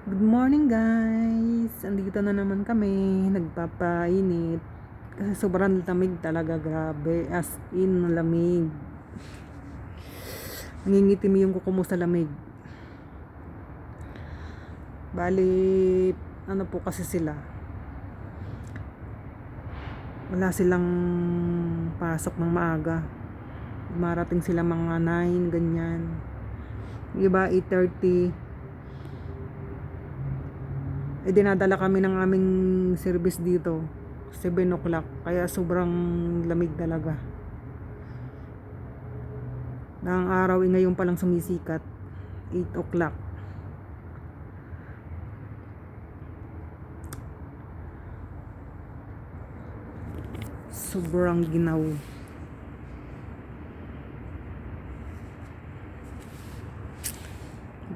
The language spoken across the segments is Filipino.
Good morning guys! Andito na naman kami, nagpapainit. Kasi sobrang lamig talaga, grabe. As in, lamig. Nangingitim yung kuko mo sa lamig. Bali, ano po kasi sila. Wala silang pasok ng maaga. Marating sila mga 9, ganyan. Iba 8:30. Dinadala kami ng aming service dito 7 o'clock, kaya sobrang lamig talaga ng araw. Ngayon palang sumisikat 8 o'clock. Sobrang ginaw.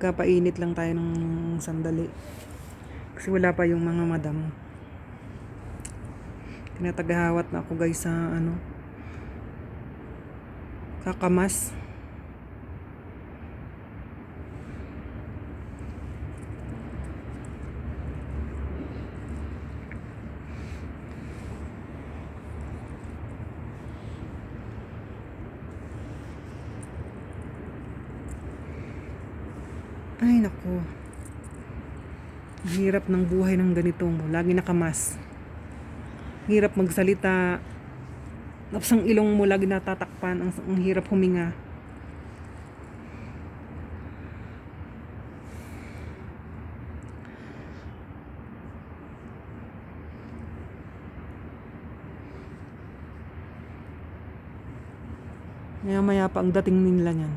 Kapainit lang tayo ng sandali kasi wala pa yung mga madam. Tinataghawat na ako guys sa kakamas. Ay naku, hirap ng buhay ng ganito mo, lagi nakamas. Hirap magsalita, tapos ang ilong mo lagi natatakpan, ang hirap huminga. Maya maya pa ang dating nila niyan.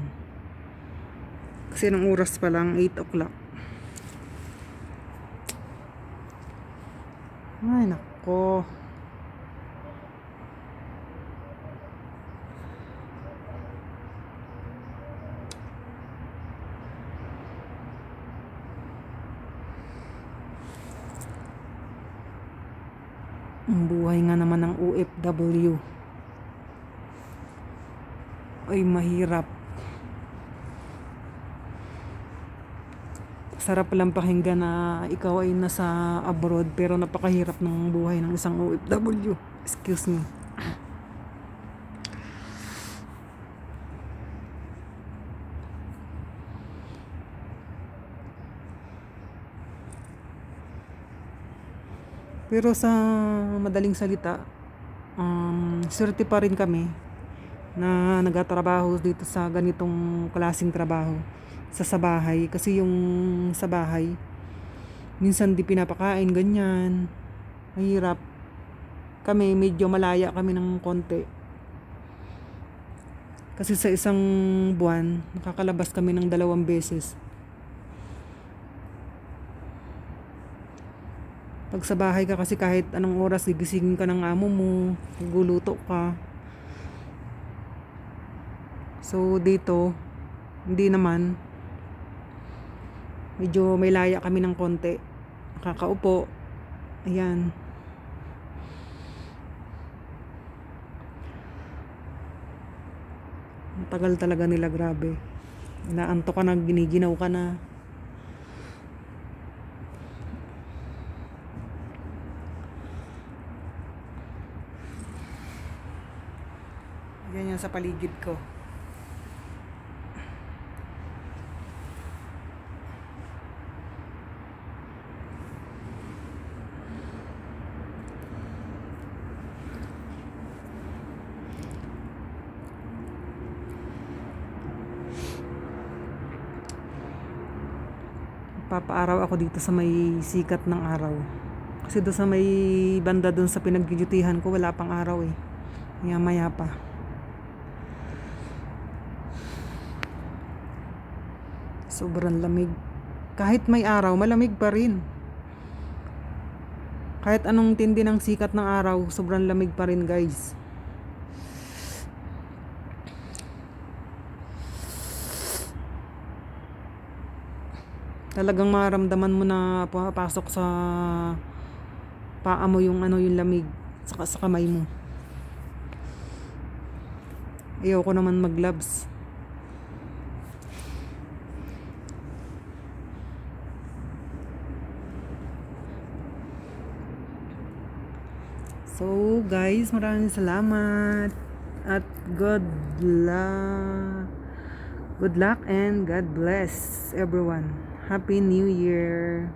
Kasi ng oras pa lang 8 o'clock. Ay nako. Ang buhay nga naman ng OFW ay mahirap. Sarap lang pakinggan na ikaw ay nasa abroad, pero napakahirap ng buhay ng isang OFW. Excuse me. Pero sa madaling salita, swerte pa rin kami na nagtatrabaho dito sa ganitong klaseng trabaho sa bahay. Kasi yung sa bahay, minsan di pinapakain, ganyan. Mahirap. Kami, medyo malaya kami ng konti. Kasi sa isang buwan, nakakalabas kami ng 2 beses. Pag sa bahay ka kasi kahit anong oras, gigisingin ka ng amo mo, guluto ka. So dito, hindi naman. Medyo may laya kami ng konti. Nakakaupo. Ayan. Ang tagal talaga nila, grabe. Inaanto ka na, giniginaw ka na. Ganyan sa paligid ko. Papaaraw ako dito sa may sikat ng araw. Kasi doon sa may banda doon sa pinagdudutihan ko, wala pang araw eh. Maya pa. Sobrang lamig. Kahit may araw, malamig pa rin. Kahit anong tindi ng sikat ng araw, sobrang lamig pa rin guys. Talagang maramdaman mo na papasok sa paa mo yung yung lamig sa kamay mo. Ayoko naman mag-gloves. So guys, maraming salamat at luck. Good luck and God bless everyone. Happy New Year.